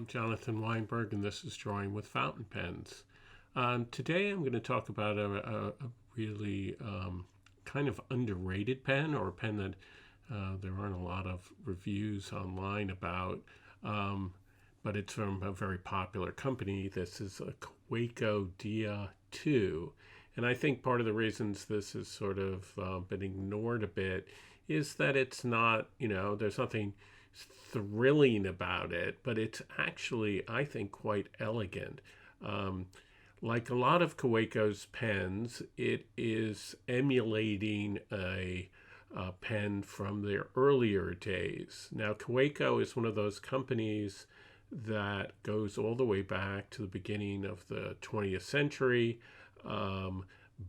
I'm Jonathan Weinberg, and this is Drawing with Fountain Pens. Today I'm going to talk about a really kind of underrated pen, or a pen that there aren't a lot of reviews online about, but it's from a very popular company. This is a Kaweco Dia 2. And I think part of the reasons this has sort of been ignored a bit is that it's not, there's nothing thrilling about it, but it's actually, I think, quite elegant. Like a lot of Kaweco's pens, it is emulating a pen from their earlier days. Now, Kaweco is one of those companies that goes all the way back to the beginning of the 20th century.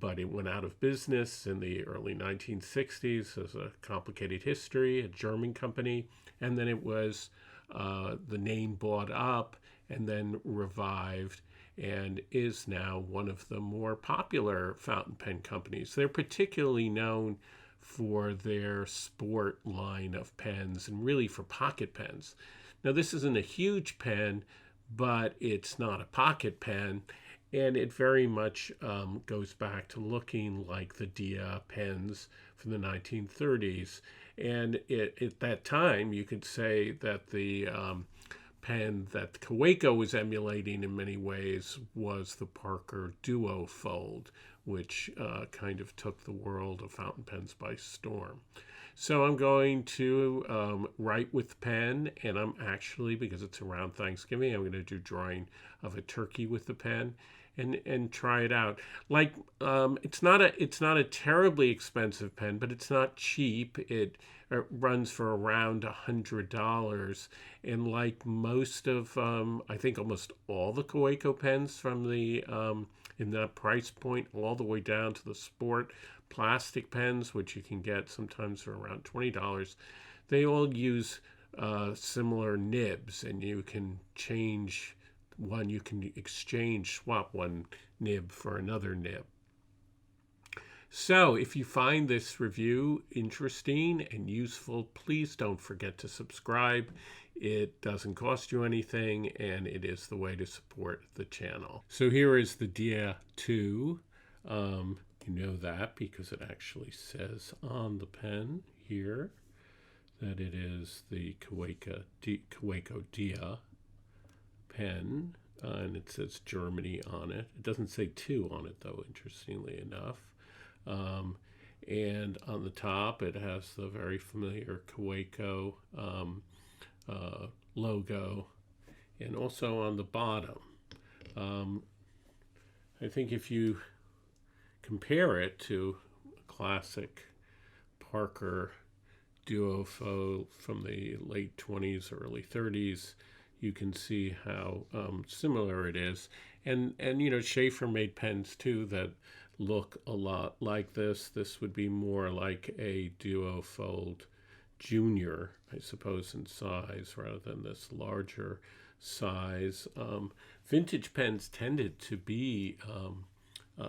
But it went out of business in the early 1960s. There's a complicated history, a German company, and then it was the name bought up and then revived and is now one of the more popular fountain pen companies. They're particularly known for their sport line of pens and really for pocket pens. Now, this isn't a huge pen, but it's not a pocket pen. And it very much goes back to looking like the Dia pens from the 1930s. And at that time, you could say that the pen that Kaweco was emulating in many ways was the Parker Duo Fold, which kind of took the world of fountain pens by storm. So I'm going to write with pen, and I'm actually, because it's around Thanksgiving, I'm going to do drawing of a turkey with the pen and try it out. Like it's not a terribly expensive pen, but it's not cheap. It runs for around $100, and like most of I think almost all the Kaweco pens from the in that price point, all the way down to the sport plastic pens, which you can get sometimes for around $20, they all use similar nibs, and you can swap one nib for another nib. So if you find this review interesting and useful, please don't forget to subscribe. It doesn't cost you anything, and it is the way to support the channel. So here is the Dia 2. You know that because it actually says on the pen here that it is the Kaweco Dia pen, and it says Germany on it. It doesn't say 2 on it, though, interestingly enough. And on the top, it has the very familiar Kaweco logo, and also on the bottom. I think if you compare it to a classic Parker Duo Fold from the late 20s, early 30s, you can see how similar it is. And Schaefer made pens too that look a lot like this. This would be more like a Duo Fold Junior, I suppose, in size rather than this larger size. Vintage pens tended to be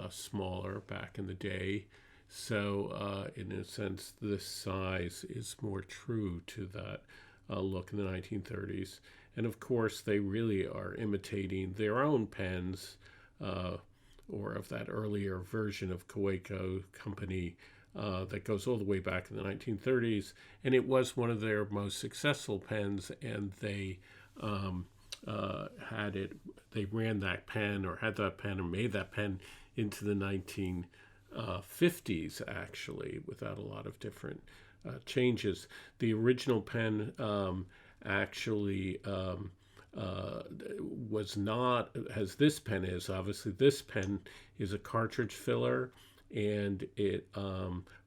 smaller back in the day. So in a sense, this size is more true to that look in the 1930s. And of course, they really are imitating their own pens, or of that earlier version of Kaweco company that goes all the way back in the 1930s. And it was one of their most successful pens, and they they ran that pen, or had that pen, or made that pen into the 1950s, actually, without a lot of different changes. The original pen actually was not as this pen is. Obviously, this pen is a cartridge filler, and it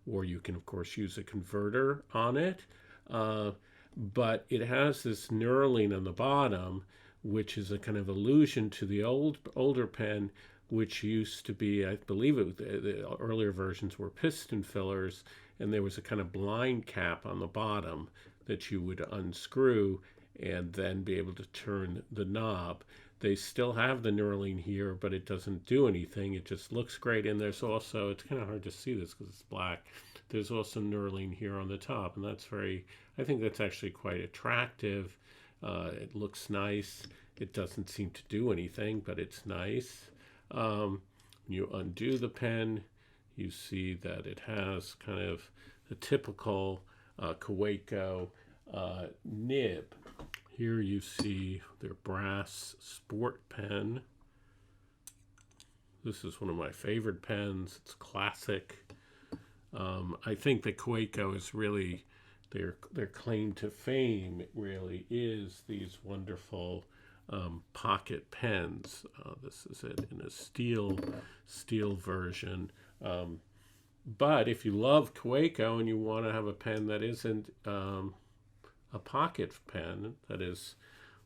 or you can of course use a converter on it, but it has this knurling on the bottom, which is a kind of allusion to the older pen, which used to be, I believe the earlier versions were piston fillers, and there was a kind of blind cap on the bottom that you would unscrew and then be able to turn the knob. They still have the knurling here, but it doesn't do anything. It just looks great. And there's also, it's kind of hard to see this because it's black, there's also knurling here on the top, and I think that's actually quite attractive. It looks nice, it doesn't seem to do anything, but it's nice. When you undo the pen, you see that it has kind of a typical Kaweco nib. Here you see their brass sport pen. This is one of my favorite pens. It's classic. I think that Kaweco is really their claim to fame. It really is these wonderful pocket pens. This is it in a steel version. But if you love Kaweco and you want to have a pen that isn't a pocket pen, that is,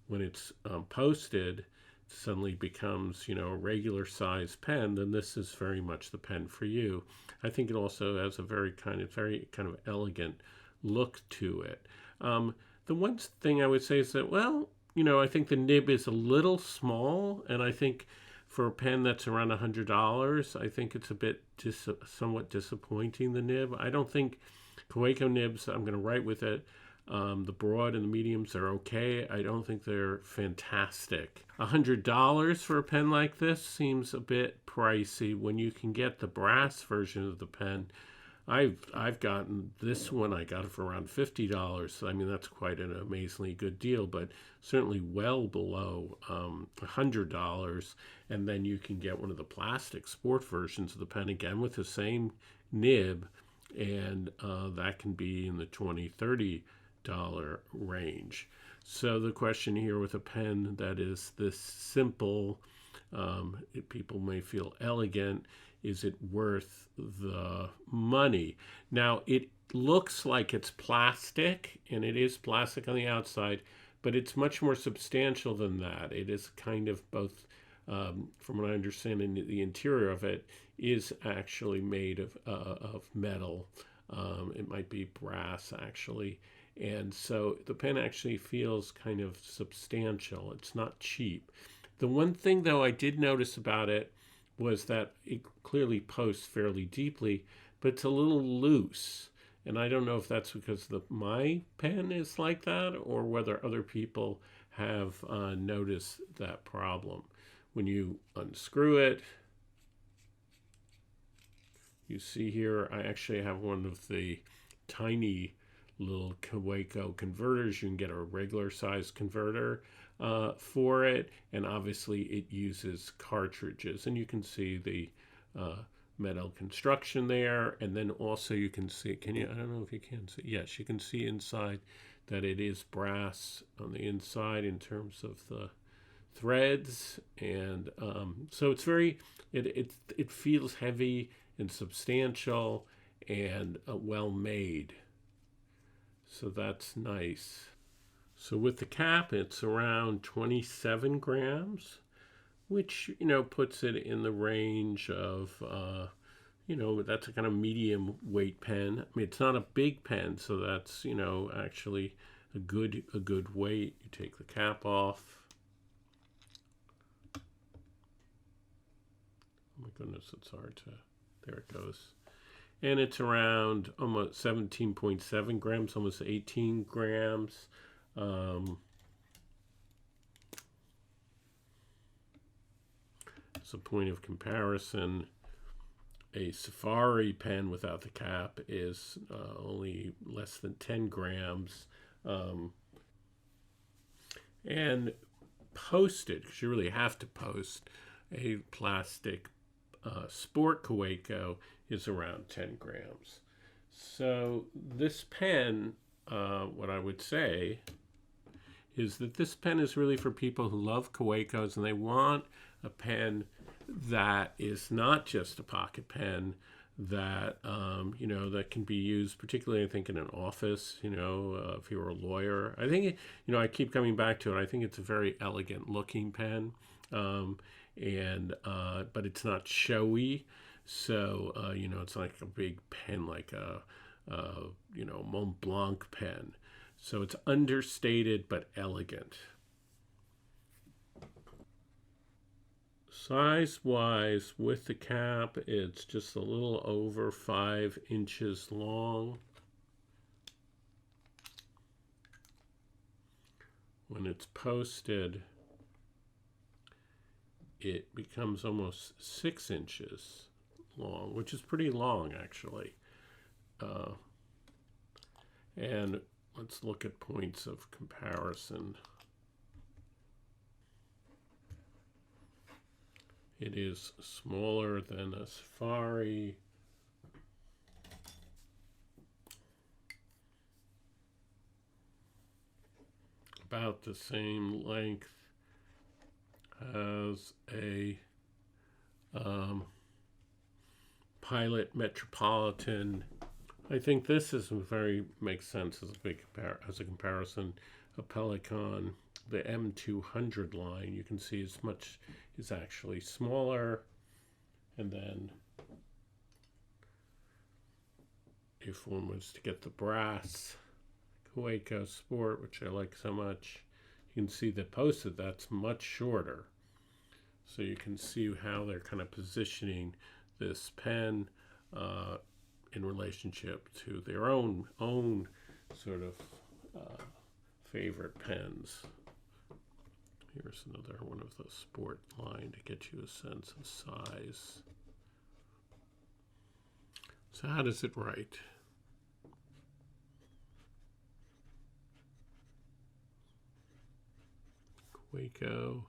when it's posted, suddenly becomes, a regular size pen, then this is very much the pen for you. I think it also has a very kind of elegant look to it. The one thing I would say is that, well, I think the nib is a little small, and I think for a pen that's around $100, I think it's a bit somewhat disappointing, the nib. I don't think Kaweco nibs, I'm going to write with it, the broad and the mediums are okay. I don't think they're fantastic. $100 for a pen like this seems a bit pricey when you can get the brass version of the pen. I've gotten this one. I got it for around $50. So, I mean, that's quite an amazingly good deal, but certainly well below $100. And then you can get one of the plastic sport versions of the pen, again with the same nib, and that can be in the $20-$30 range. So the question here with a pen that is this simple, people may feel elegant, is it worth the money? Now, it looks like it's plastic, and it is plastic on the outside, but it's much more substantial than that. It is kind of both, from what I understand, in the interior of it is actually made of metal. It might be brass, actually. And so the pen actually feels kind of substantial. It's not cheap. The one thing, though, I did notice about it was that it clearly posts fairly deeply, but it's a little loose. And I don't know if that's because my pen is like that or whether other people have noticed that problem. When you unscrew it, you see here, I actually have one of the tiny little Kaweco converters. You can get a regular size converter for it, and obviously it uses cartridges, and you can see the metal construction there, and then also you can see, I don't know if you can see, yes, you can see inside that it is brass on the inside in terms of the threads, and so it's very, it feels heavy and substantial and well made. So that's nice. So with the cap, it's around 27 grams, which, puts it in the range of, that's a kind of medium weight pen. I mean, it's not a big pen, so that's, actually a good weight. You take the cap off. Oh my goodness, it's hard to, there it goes. And it's around almost 17.7 grams, almost 18 grams. As a point of comparison, a Safari pen without the cap is only less than 10 grams. And posted, because you really have to post, a plastic sport Kaweco is around 10 grams. So this pen, what I would say is that this pen is really for people who love Kawecos and they want a pen that is not just a pocket pen, that that can be used, particularly I think in an office, if you're a lawyer. I think I keep coming back to it. I think it's a very elegant looking pen, but it's not showy. So it's like a big pen, like a Mont Blanc pen. So it's understated but elegant. Size-wise, with the cap, it's just a little over 5 inches long. When it's posted, it becomes almost 6 inches long, which is pretty long actually. And let's look at points of comparison. It is smaller than a Safari. About the same length as a Pilot Metropolitan. I think this is makes sense as a comparison. A Pelican, the M200 line, you can see is actually smaller, and then if one was to get the brass Kaweco Sport, which I like so much, you can see that posted that's much shorter. So you can see how they're kind of positioning this pen in relationship to their own sort of favorite pens. Here's another one of the sport line to get you a sense of size. So how does it write? Kaweco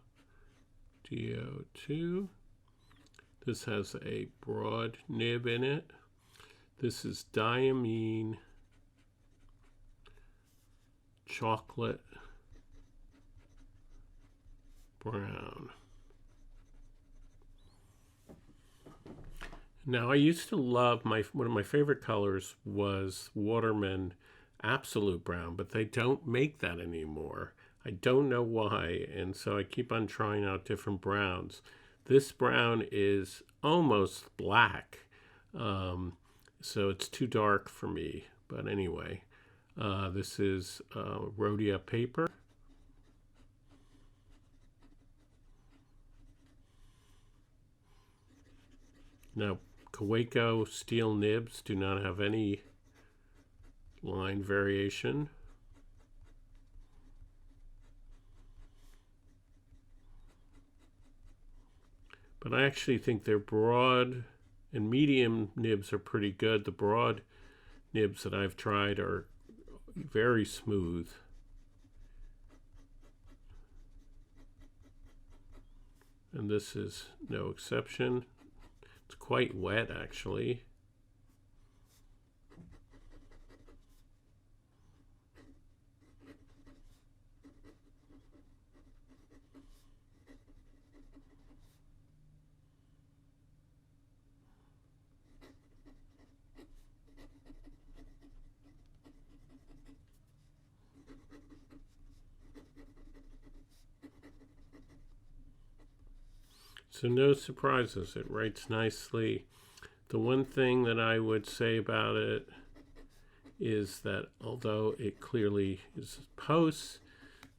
Dia 2. This has a broad nib in it. This is diamine chocolate brown. Now I used to love one of my favorite colors was Waterman Absolute Brown, but they don't make that anymore. I don't know why, and so I keep on trying out different browns. This brown is almost black, so it's too dark for me. But anyway, this is Rhodia paper. Now, Kaweco steel nibs do not have any line variation. But I actually think their broad and medium nibs are pretty good. The broad nibs that I've tried are very smooth. And this is no exception. It's quite wet, actually. So no surprises, it writes nicely. The one thing that I would say about it is that although it clearly is posts,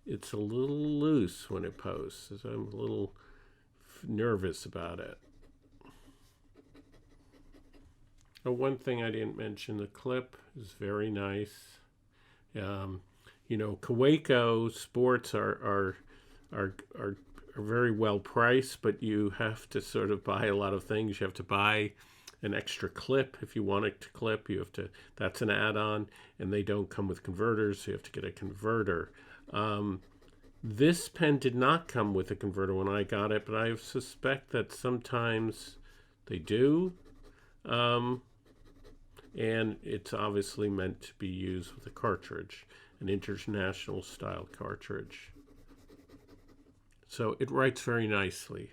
it's a little loose when it posts. So I'm a little nervous about it. Oh, one thing I didn't mention, the clip is very nice. You know, Kaweco sports are very well priced, but you have to sort of buy a lot of things. You have to buy an extra clip if you want it to clip. You have to, that's an add-on, and they don't come with converters, so you have to get a converter. This pen did not come with a converter when I got it, but I suspect that sometimes they do. And it's obviously meant to be used with a cartridge, an international style cartridge. So it writes very nicely.